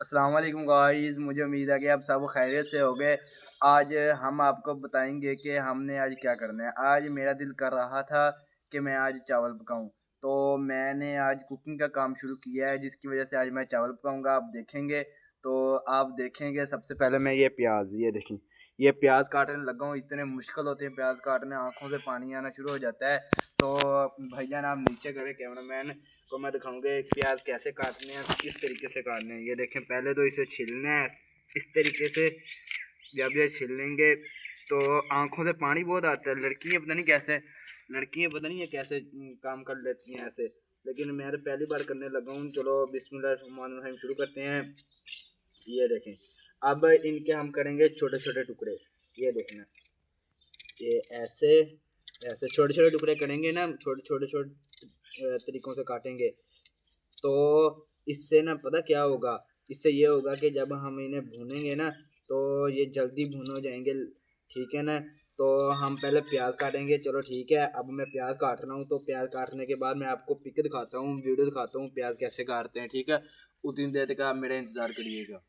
अस्सलाम वालेकुम गाइस, मुझे उम्मीद है कि आप सब खैरियत से होंगे। आज हम आपको बताएंगे कि हमने आज क्या करना है। आज मेरा दिल कर रहा था कि मैं आज चावल पकाऊं, तो मैंने आज कुकिंग का काम शुरू किया है, जिसकी वजह से आज मैं चावल पकाऊंगा। आप देखेंगे तो आप देखेंगे। सबसे पहले मैं ये देखें, ये प्याज काटने लगा हूँ। इतने मुश्किल होते हैं प्याज काटने, आंखों से पानी आना शुरू हो जाता है। तो भैया आप नीचे करें, कैमरामैन को मैं दिखाऊंगा प्याज कैसे काटने हैं, किस तरीके से काटने हैं। ये देखें, पहले तो इसे छीलना है इस तरीके से। जब ये छील लेंगे तो आंखों से पानी बहुत आता है। लड़कियां पता नहीं है कैसे काम कर लेती हैं ऐसे, लेकिन मैं तो पहली बार करने लगा हूँ। चलो बिस्मिल्लाह शुरू करते हैं। ये देखें, अब इनके हम करेंगे छोटे छोटे टुकड़े। ये देखना, ये ऐसे ऐसे छोटे छोटे टुकड़े करेंगे ना, छोटे छोटे छोटे तरीकों से काटेंगे। तो इससे ना पता क्या होगा, इससे ये होगा कि जब हम इन्हें भूनेंगे ना तो ये जल्दी भून हो जाएंगे। ठीक है ना। तो हम पहले प्याज काटेंगे। चलो ठीक है, अब मैं प्याज काट रहा हूँ। तो प्याज काटने के बाद मैं आपको पिक दिखाता हूँ, वीडियो दिखाता हूँ प्याज कैसे काटते हैं। ठीक है, उतनी देर तक आप मेरा इंतज़ार करिएगा।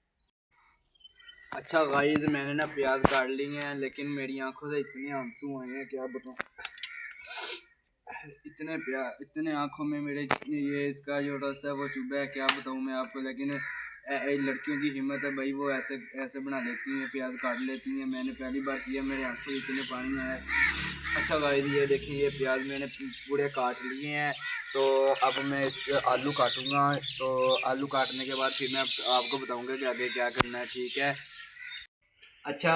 अच्छा गाइस, मैंने ना प्याज काट ली हैं, लेकिन मेरी आंखों से इतने आंसू आए हैं क्या बताऊँ। इतने आंखों में मेरे ये इसका जो रस है वो चुभा है, क्या बताऊँ मैं आपको। लेकिन लड़कियों की हिम्मत है भाई, वो ऐसे ऐसे बना लेती हैं, प्याज काट लेती हैं। मैंने पहली बार किया, मेरे आंखों में इतने पानी आया है। अच्छा गाइस, ये देखिए, ये प्याज मैंने पूरे काट लिए हैं। तो अब मैं इसके आलू काटूंगा। तो आलू काटने के बाद फिर मैं आपको बताऊंगा कि आगे क्या करना है। ठीक है। अच्छा,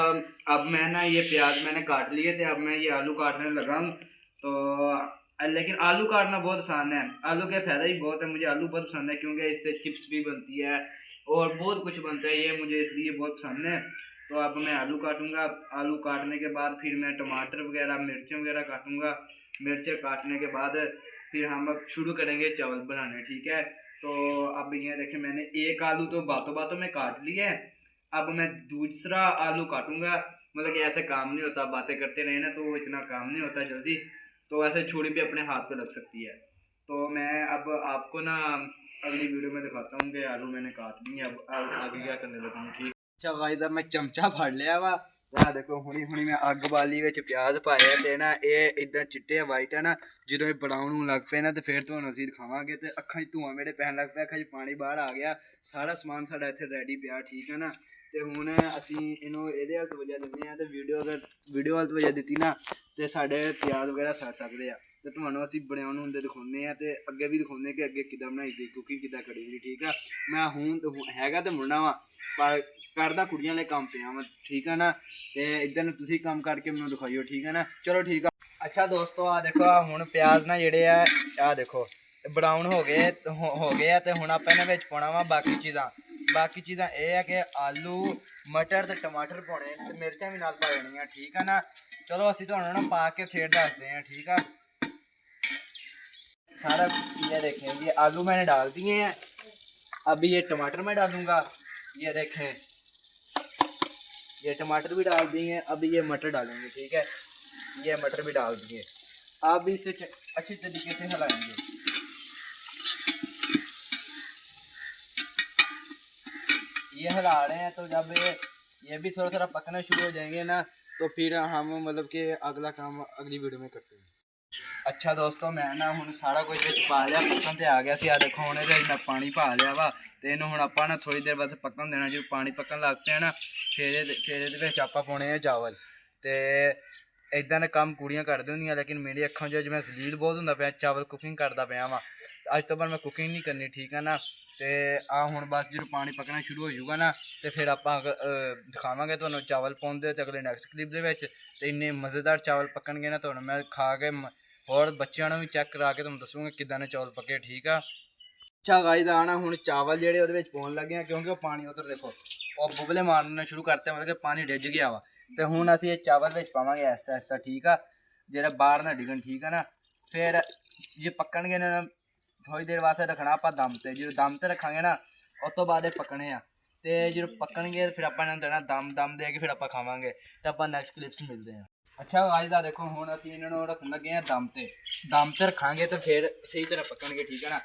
अब मैं ना ये प्याज मैंने काट लिए थे, अब मैं ये आलू काटने लगा हूँ। तो लेकिन आलू काटना बहुत आसान है। आलू के फ़ायदा ही बहुत है। मुझे आलू बहुत पसंद है क्योंकि इससे चिप्स भी बनती है और बहुत कुछ बनता है, ये मुझे इसलिए बहुत पसंद है। तो अब मैं आलू काटूंगा। आलू काटने के बाद फिर मैं टमाटर वगैरह मिर्चें वगैरह काटूंगा। मिर्चें काटने के बाद फिर हम अब शुरू करेंगे चावल बनाने। ठीक है। तो अब ये देखें, मैंने एक आलू तो बातों बातों में काट लिया है। अब मैं दूसरा आलू काटूंगा। मतलब कि ऐसे काम नहीं होता, बातें करते रहे ना तो इतना काम नहीं होता जल्दी। तो ऐसे छुरी भी अपने हाथ पे लग सकती है। तो मैं अब आपको ना अगली वीडियो में दिखाता हूँ कि आलू मैंने काट लिए। अब आगे क्या करने लगा हूँ। ठीक। अच्छा गाइस, अब मैं चमचा फड़ लिया वा। ਆ ਦੇਖੋ, ਹੁਣੀ ਹੁਣੀ ਮੈਂ ਅੱਗ ਬਾਲੀ ਵਿੱਚ ਪਿਆਜ਼ ਪਾਇਆ ਤੇ ਨਾ ਇਹ ਇਦਾਂ ਚਿੱਟੇ ਵਾਈਟ ਹੈ ਨਾ। ਜਦੋਂ ਇਹ ਬਰਾਊਨ ਹੋਣ ਲੱਗ ਪਏ ਨਾ ਤੇ ਫਿਰ ਤੁਹਾਨੂੰ ਅਸੀਂ ਦਿਖਾਵਾਂਗੇ। ਤੇ ਅੱਖਾਂ 'ਚ ਧੂਆਂ ਮੇਰੇ ਪੈਣ ਲੱਗ ਪਿਆ, ਅੱਖਾਂ 'ਚ ਪਾਣੀ ਬਾਹਰ ਆ ਗਿਆ। ਸਾਰਾ ਸਮਾਨ ਸਾਡਾ ਇੱਥੇ ਰੈਡੀ ਪਿਆ। ਠੀਕ ਹੈ ਨਾ। ਤੇ ਹੁਣ ਅਸੀਂ ਇਹਨੂੰ ਇਹਦੇ ਵੱਲ ਤਵੱਜਾ ਦਿੰਦੇ ਹਾਂ। ਤੇ ਵੀਡੀਓ ਵੱਲ ਤਵੱਜਾ ਦਿੱਤੀ ਨਾ ਤੇ ਸਾਡੇ ਪਿਆਜ਼ ਵਗੈਰਾ ਸੜ ਸਕਦੇ ਆ। ਤੇ ਤੁਹਾਨੂੰ ਅਸੀਂ ਬਣਾਉਣ ਹੁੰਦੇ ਦਿਖਾਉਂਦੇ ਆ ਤੇ ਅੱਗੇ ਵੀ ਦਿਖਾਉਂਦੇ ਕਿ ਅੱਗੇ ਕਿੱਦਾਂ ਬਣਾਈ ਦੀ, ਕੁਕਿੰਗ ਕਿੱਦਾਂ ਕਰੀ ਦੀ। ਠੀਕ ਆ। ਮੈਂ ਹੁਣ ਹੈਗਾ ਤੇ ਮੁੜਨਾ ਵਾ, ਪਰ ਕਰਦਾ ਕੁੜੀਆਂ ਲਈ ਕੰਮ ਪਿਆ ਵਾ। ਠੀਕ ਆ ਨਾ। ਤੇ ਇਦਾਂ ਨੂੰ ਤੁਸੀਂ ਕੰਮ ਕਰਕੇ ਮੈਨੂੰ ਦਿਖਾਈਓ। ਠੀਕ ਹੈ ਨਾ। ਚਲੋ ਠੀਕ ਆ। ਅੱਛਾ ਦੋਸਤੋ, ਆ ਦੇਖੋ, ਹੁਣ ਪਿਆਜ਼ ਨਾ ਜਿਹੜੇ ਆ ਦੇਖੋ ਬਰਾਊਨ ਹੋ ਗਏ ਆ। ਤੇ ਹੁਣ ਆਪਾਂ ਇਹਨਾਂ ਵਿੱਚ ਪਾਉਣਾ ਵਾ ਬਾਕੀ ਚੀਜ਼ਾਂ ਇਹ ਹੈ ਕਿ ਆਲੂ, ਮਟਰ ਤੇ ਟਮਾਟਰ ਪਾਉਣੇ ਤੇ ਮਿਰਚਾਂ ਵੀ ਨਾਲ ਪਾ ਦੇਣੀਆਂ। ਠੀਕ ਆ ਨਾ। ਚਲੋ ਅਸੀਂ ਤੁਹਾਨੂੰ ਨਾ ਪਾ ਕੇ ਫੇਰ ਦੱਸਦੇ हैं। ठीक है। सारा ये देखें, ये आलू मैंने डाल दिए हैं। अभी ये टमाटर मैं डालूंगा। ये देखें, ये टमाटर भी डाल दिए हैं। अभी ये मटर डालेंगे। ठीक है, ये मटर भी डाल दिए। अब इसे अच्छी तरीके से हिलाएंगे। ये हिला रहे हैं, तो जब ये भी थोड़ा थोड़ा पकना शुरू हो जाएंगे ना तो फिर हम मतलब कि अगला काम अगली वीडियो में करते हैं। अच्छा दोस्तों, मैं ना ਹੁਣ ਸਾਰਾ ਕੁਝ ਵਿੱਚ ਪਾ ਲਿਆ, ਪੱਕਣ ਤੇ ਆ ਗਿਆ ਸੀ। ਆ ਦੇਖੋ, ਹੁਣ ਇਹਦੇ ਵਿੱਚ ਮੈਂ ਪਾਣੀ ਪਾ ਲਿਆ ਵਾ ਤੇ ਇਹਨੂੰ ਹੁਣ ਆਪਾਂ ਨਾ ਥੋੜੀ ਦੇਰ ਬਾਅਦ ਪੱਕਣ ਦੇਣਾ। ਜਦੋਂ ਪਾਣੀ ਪੱਕਣ ਲੱਗ ਪਿਆ ਨਾ ਫਿਰ ਇਹਦੇ ਵਿੱਚ ਆਪਾਂ ਪਾਉਣੇ ਆ ਚਾਵਲ। ਤੇ ਇਦਾਂ ਦੇ ਕੰਮ ਕੁੜੀਆਂ ਕਰਦੇ ਹੁੰਦੀਆਂ, ਲੇਕਿਨ ਮੇਰੀ ਅੱਖਾਂ 'ਚ ਮੈਂ ਜ਼ਲੀਲ ਬਹੁਤ ਹੁੰਦਾ ਪਿਆ। ਚਾਵਲ ਕੁਕਿੰਗ ਕਰਦਾ ਪਿਆ ਵਾ, ਅੱਜ ਤੋਂ ਬਾਅਦ ਮੈਂ ਕੁਕਿੰਗ ਨਹੀਂ ਕਰਨੀ। ਠੀਕ ਹੈ ਨਾ। ਤੇ ਆ ਹੁਣ ਬਸ ਜਦੋਂ ਪਾਣੀ ਪੱਕਣਾ ਸ਼ੁਰੂ ਹੋ ਜਾਊਗਾ ਨਾ ਤੇ ਫਿਰ ਆਪਾਂ ਦਿਖਾਵਾਂਗੇ ਤੁਹਾਨੂੰ ਚਾਵਲ ਪਾਉਂਦੇ ਤੇ ਅਗਲੇ ਨੈਕਸਟ ਕਲਿੱਪ ਦੇ ਵਿੱਚ। ਤੇ ਇੰਨੇ ਮਜ਼ੇਦਾਰ ਚਾਵਲ ਪੱਕਣਗੇ ਨਾ, ਤੁਹਾਨੂੰ ਮੈਂ ਖਾ ਕੇ और बच्चों भी चेक करा के तुम दसूँगा किदा ने चौल पके। ठीक है। अच्छा गाइस, आना हूँ चावल जेडे वो पाउन लगे हैं, क्योंकि वो पानी उधर देखो और बुबले मारने शुरू करते हैं, मतलब कि पानी डिज गया वा। तो हूँ असी चावल पावे ऐसा ऐसा। ठीक है, जो बाहर ना डिगन। ठीक है ना। फिर ये पकणगे ना थोड़ी देर वास्ते रखना आप दम से। जो दम से रखा ना उस तो बाद पकने आ। तो जो पकणगे फिर आप देना दम दे के फिर आप खावे। तो आप नैक्सट क्लिप्स मिलते हैं। अच्छा गाइस, आ देखो, हुण असीं इन्हां नूं रखण लगे हैं दम ते रखांगे तो फिर सही तरह पकणगे। ठीक है ना।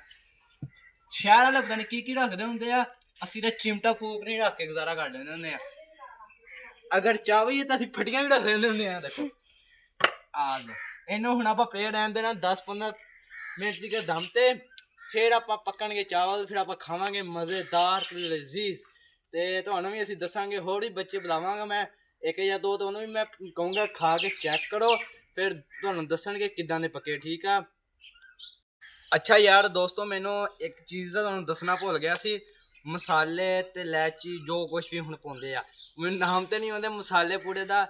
शहर वाले पता नहीं की रखते होंगे आ, ਅਸੀਂ ਤਾਂ ਚਿਮਟਾ ਫੂਕ ਨਹੀਂ ਰੱਖ ਕੇ ਗੁਜ਼ਾਰਾ ਕਰ ਲੈਂਦੇ ਹੁੰਦੇ ਆ। ਅਗਰ ਚਾਹੀਏ ਤਾਂ ਅਸੀਂ ਫਟੀਆਂ ਵੀ ਰੱਖ ਲੈਂਦੇ ਹੁੰਦੇ ਆ। ਦੇਖੋ ਆ ਲੋ, ਇਹਨੂੰ ਹੁਣ ਆਪਾਂ ਪੇ ਰਹਿਣ ਦੇਣਾ 10-15 ਮਿੰਟ ਦੀ ਦਮ ਤੇ, ਫਿਰ ਆਪਾਂ ਪੱਕਣਗੇ ਚਾਵਲ, ਫਿਰ ਆਪਾਂ ਖਾਵਾਂਗੇ ਮਜ਼ੇਦਾਰ ਤੇ ਲਜ਼ੀਜ਼। ਤੇ ਤੁਹਾਨੂੰ ਵੀ ਅਸੀਂ ਦੱਸਾਂਗੇ, ਹੋਰ ਵੀ ਬੱਚੇ ਬੁਲਾਵਾਂਗਾ ਮੈਂ ਇੱਕ ਜਾਂ ਦੋ, ਤਾਂ ਉਹਨੂੰ ਵੀ ਮੈਂ ਕਹੂੰਗਾ ਖਾ ਕੇ ਚੈੱਕ ਕਰੋ, ਫਿਰ ਤੁਹਾਨੂੰ ਦੱਸਣਗੇ ਕਿੱਦਾਂ ਦੇ ਪੱਕੇ। ਠੀਕ ਆ। ਅੱਛਾ ਯਾਰ ਦੋਸਤੋ, ਮੈਨੂੰ ਇੱਕ ਚੀਜ਼ ਦਾ ਤੁਹਾਨੂੰ ਦੱਸਣਾ ਭੁੱਲ ਗਿਆ ਸੀ। ਮਸਾਲੇ ਤੇ ਇਲਾਇਚੀ ਜੋ ਕੁਛ ਵੀ ਹੁਣ ਪਾਉਂਦੇ ਆ, ਮੈਨੂੰ ਨਾਮ ਤੇ ਨਹੀਂ ਆਉਂਦੇ ਮਸਾਲੇ ਪੂੜੇ ਦਾ।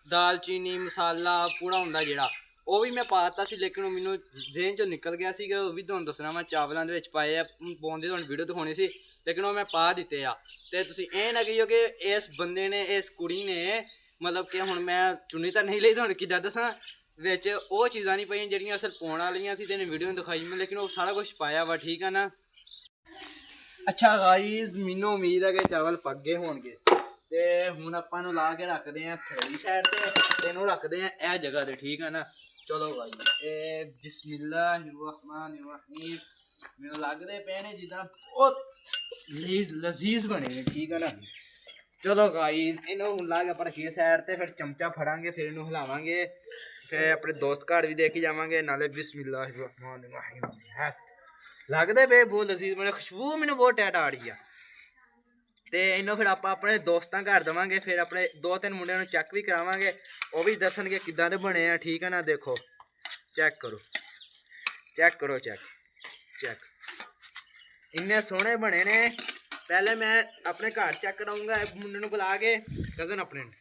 ਦਾਲਚੀਨੀ ਮਸਾਲਾ ਪੂੜਾ ਹੁੰਦਾ ਜਿਹੜਾ, ਉਹ ਵੀ ਮੈਂ ਪਾ ਦਿੱਤਾ ਸੀ, ਲੇਕਿਨ ਉਹ ਮੈਨੂੰ ਜ਼ੇਨ ਚੋਂ ਨਿਕਲ ਗਿਆ ਸੀਗਾ। ਉਹ ਵੀ ਤੁਹਾਨੂੰ ਦੱਸਣਾ ਮੈਂ ਚਾਵਲਾਂ ਦੇ ਵਿੱਚ ਪਾਏ ਆ, ਪਾਉਂਦੇ ਤੁਹਾਨੂੰ ਵੀਡੀਓ ਦਿਖਾਉਣੀ ਸੀ, ਲੇਕਿਨ ਉਹ ਮੈਂ ਪਾ ਦਿੱਤੇ ਆ। ਤੇ ਤੁਸੀਂ ਇਹ ਨਾ ਕਹੀਓ ਕਿ ਇਸ ਬੰਦੇ ਨੇ, ਇਸ ਕੁੜੀ ਨੇ, ਮਤਲਬ ਕਿ ਹੁਣ ਮੈਂ ਚੁੰਨੀ ਤਾਂ ਨਹੀਂ ਲਈ, ਤੁਹਾਨੂੰ ਕਿੱਦਾਂ ਦੱਸਾਂ, ਵਿੱਚ ਉਹ ਚੀਜ਼ਾਂ ਨਹੀਂ ਪਈਆਂ ਜਿਹੜੀਆਂ ਅਸਲ ਪਾਉਣ ਵਾਲੀਆਂ ਸੀ, ਤੇ ਇਹਨੇ ਵੀਡੀਓ ਦਿਖਾਈ ਮੈਂ, ਲੇਕਿਨ ਉਹ ਸਾਰਾ ਕੁਝ ਪਾਇਆ ਵਾ। ਠੀਕ ਆ ਨਾ। ਅੱਛਾ ਗਾਈਜ਼, ਮੈਨੂੰ ਉਮੀਦ ਹੈ ਕਿ ਚਾਵਲ ਪੱਕ ਗਏ ਹੋਣਗੇ, ਤੇ ਹੁਣ ਆਪਾਂ ਨੂੰ ਲਾ ਕੇ ਰੱਖਦੇ ਆ ਥੋੜੀ ਸਾਈਡ ਤੇ ਇਹਨੂੰ ਰੱਖਦੇ ਆ ਇਹ ਜਗ੍ਹਾ ਤੇ। ਠੀਕ ਆ ਨਾ। ਚਲੋ ਭਾਈ, ਇਹ ਬਿਸਮਿਲ੍ਲਾਹਿਰਰਹਿਮਾਨਿਰਰਹੀਮ। ਮੈਨੂੰ ਲੱਗਦੇ ਪਏ ਨੇ ਜਿੱਦਾਂ ਬਹੁਤ ਲਜ਼ੀਜ਼ ਬਣੇ ਨੇ। ਠੀਕ ਆ ਨਾ। ਚਲੋ ਗਾਈਜ਼, ਇਹਨੂੰ ਹੁਣ ਲਾ ਕੇ ਆਪਾਂ ਰੱਖੀਏ ਸਾਈਡ ਤੇ, ਫਿਰ ਚਮਚਾ ਫੜਾਂਗੇ, ਫਿਰ ਇਹਨੂੰ ਹਿਲਾਵਾਂਗੇ, ਫਿਰ ਆਪਣੇ ਦੋਸਤ ਘਰ ਵੀ ਦੇ ਕੇ ਜਾਵਾਂਗੇ ਨਾਲੇ। ਬਿਸਮਿਲ੍ਲਾਹਿਰਰਹਿਮਾਨਿਰਰਹੀਮ। ਲੱਗਦੇ ਪਏ ਬਹੁਤ ਲਜ਼ੀਜ਼ ਬਣੇ, ਖੁਸ਼ਬੂ ਮੈਨੂੰ ਬਹੁਤ ਟੈਟ ਆ ਰਹੀ ਆ। ਤੇ ਇਹਨੂੰ ਫਿਰ ਆਪਾਂ ਆਪਣੇ ਦੋਸਤਾਂ ਘਰ ਦੇਵਾਂਗੇ, ਫਿਰ ਆਪਣੇ 2-3 ਮੁੰਡਿਆਂ ਨੂੰ ਚੈੱਕ ਵੀ ਕਰਾਵਾਂਗੇ, ਉਹ ਵੀ ਦੱਸਣਗੇ ਕਿੱਦਾਂ ਦੇ ਬਣੇ ਆ। ਠੀਕ ਆ ਨਾ। ਦੇਖੋ ਚੈੱਕ ਕਰੋ, ਚੈੱਕ ਕਰੋ, ਚੈੱਕ ਇੰਨੇ ਸੋਹਣੇ ਬਣੇ ਨੇ। ਪਹਿਲੇ ਮੈਂ ਆਪਣੇ ਘਰ ਚੈੱਕ ਕਰਾਊਂਗਾ, ਇੱਕ ਮੁੰਡੇ ਨੂੰ ਬੁਲਾ ਕੇ, ਕਜ਼ਨ ਆਪਣੇ ਨੂੰ,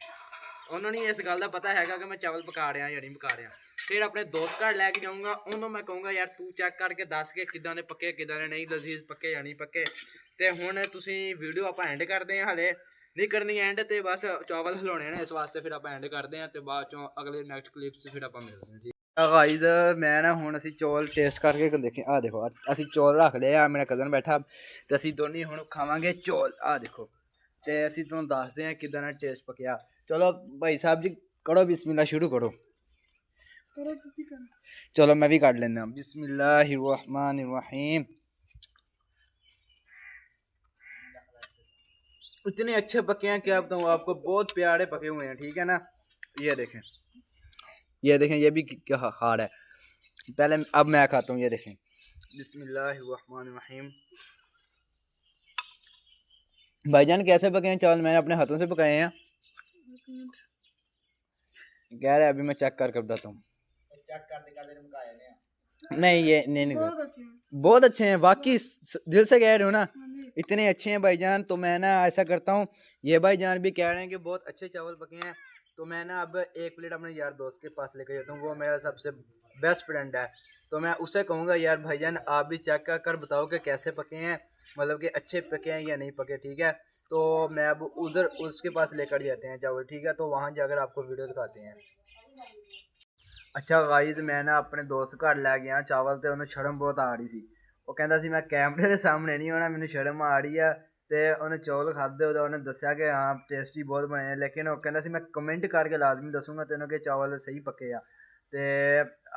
ਉਹਨੂੰ ਨਹੀਂ ਇਸ ਗੱਲ ਦਾ ਪਤਾ ਹੈਗਾ ਕਿ ਮੈਂ ਚਾਵਲ ਪਕਾ ਰਿਹਾ ਜਾਂ ਨਹੀਂ ਪਕਾ ਰਿਹਾ। ਫਿਰ ਆਪਣੇ ਦੋਸਤ ਘਰ ਲੈ ਕੇ ਜਾਊਂਗਾ, ਉਹਨੂੰ ਮੈਂ ਕਹੂੰਗਾ ਯਾਰ ਤੂੰ ਚੈੱਕ ਕਰਕੇ ਦੱਸ ਕੇ ਕਿੱਦਾਂ ਦੇ ਪੱਕੇ, ਕਿੱਦਾਂ ਦੇ ਨਹੀਂ, ਲਜ਼ੀਜ਼ ਪੱਕੇ ਜਾਂ ਨਹੀਂ ਪੱਕੇ। ਤੇ ਹੁਣ ਤੁਸੀਂ ਵੀਡੀਓ ਆਪਾਂ ਐਂਡ ਕਰਦੇ ਹਾਂ, ਹਲੇ ਨਹੀਂ ਕਰਨੀ ਐਂਡ, ਤੇ ਬਸ ਚਾਵਲ ਹਿਲਾਉਣੇ ਨੇ ਇਸ ਵਾਸਤੇ। ਫਿਰ ਆਪਾਂ ਐਂਡ ਕਰਦੇ ਹਾਂ, ਤੇ ਬਾਅਦ ਚੋਂ ਅਗਲੇ ਨੈਕਸਟ ਕਲਿਪਸ ਫਿਰ ਆਪਾਂ ਮਿਲਦੇ ਹਾਂ। ਠੀਕ ਆ ਗਾਈਜ਼, ਮੈਂ ਨਾ ਹੁਣ ਅਸੀਂ ਚੌਲ ਟੇਸਟ ਕਰਕੇ ਦੇਖੇ। ਆਹ ਦੇਖੋ, ਅਸੀਂ ਚੌਲ ਰੱਖ ਲਏ ਆ, ਮੇਰਾ ਕਜ਼ਨ ਬੈਠਾ, ਤੇ ਅਸੀਂ ਦੋਨੇ ਹੁਣ ਖਾਵਾਂਗੇ ਚੌਲ। ਆਹ ਦੇਖੋ, ਤੇ ਅਸੀਂ ਤੁਹਾਨੂੰ ਦੱਸਦੇ ਹਾਂ ਕਿੱਦਾਂ ਦਾ ਟੇਸਟ ਪੱਕਿਆ। ਚਲੋ ਭਾਈ ਸਾਹਿਬ ਜੀ, ਕਰੋ ਬਿਸਮਿਲ੍ਲਾ, ਸ਼ੁਰੂ ਕਰੋ। चलो मैं भी काट लेना। बिस्मिल्लाहिर्रहमानिर्रहीम। इतने अच्छे पके हैं क्या बताऊँ आपको, बहुत प्यारे पके हुए हैं। ठीक है ना। ये देखें, ये देखें, ये भी क्या हार्ड है। पहले अब मैं खाता हूँ, ये देखें। बिस्मिल्लाहिर्रहमानिर्रहीम। भाईजान कैसे पके हैं चावल? मैंने अपने हाथों से पकाए हैं। कह रहे अभी मैं चेक करके बताता हूँ। नहीं ये नहीं बहुत अच्छे हैं वाकई, दिल से कह रहे हो ना, इतने अच्छे हैं भाईजान। तो मैं ना ऐसा करता हूँ, ये भाईजान भी कह रहे हैं कि बहुत अच्छे चावल पके हैं, तो मैं ना अब एक प्लेट अपने यार दोस्त के पास लेकर जाता हूँ, वो मेरा सबसे बेस्ट फ्रेंड है। तो मैं उससे कहूँगा यार भाईजान आप भी चेक कर बताओ कि कैसे पके हैं, मतलब कि अच्छे पके हैं या नहीं पके। ठीक है। तो मैं अब उधर उसके पास लेकर जाते हैं चावल। ठीक है। तो वहाँ जाकर आपको वीडियो दिखाते हैं। अच्छा गाइज, मैं ना अपने दोस्त घर लै गया चावल, तो उन्हें शर्म बहुत आ रही सी। वो कहता सी मैं कैमरे के सामने नहीं होना, मैंने शर्म आ रही है। तो उन्हें चौल खाधे, उन्हें दसिया कि हाँ टेस्टी बहुत बने हैं, लेकिन वो कहता सी मैं कमेंट करके लाजमी दसूँगा तेनों कि चावल सही पके आ। तो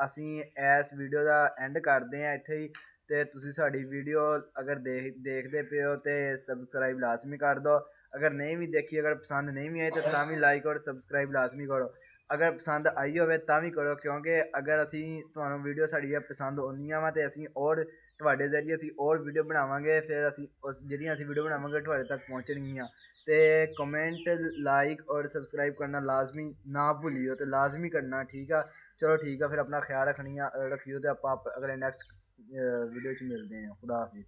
असी इस वीडियो का एंड करते हैं इत्थे ही। तो तुसी साडी वीडियो अगर देखते पे हो तो सबसक्राइब लाजमी कर दो। अगर नहीं भी देखी, अगर पसंद नहीं भी आई तो भी लाइक और सबसक्राइब लाजमी करो। अगर पसंद आई होवे तां भी करो, क्योंकि अगर असी तुहानूं वीडियो साड़ी पसंद आउंदियां वा ते असी और तुहाडे जरिए असी और वीडियो बनावांगे, फिर असी उस जिहड़ियां असी वीडियो बनावांगे तुहाडे तक पहुंचणगियां। ते कमेंट लाइक और सबसक्राइब करना लाजमी ना भूलियो, तो लाजमी करना। ठीक है। चलो ठीक है, फिर अपना ख्याल रखियो, तो आप अगले नैक्सट वीडियो च मिलते हैं। खुदा हाफिज़।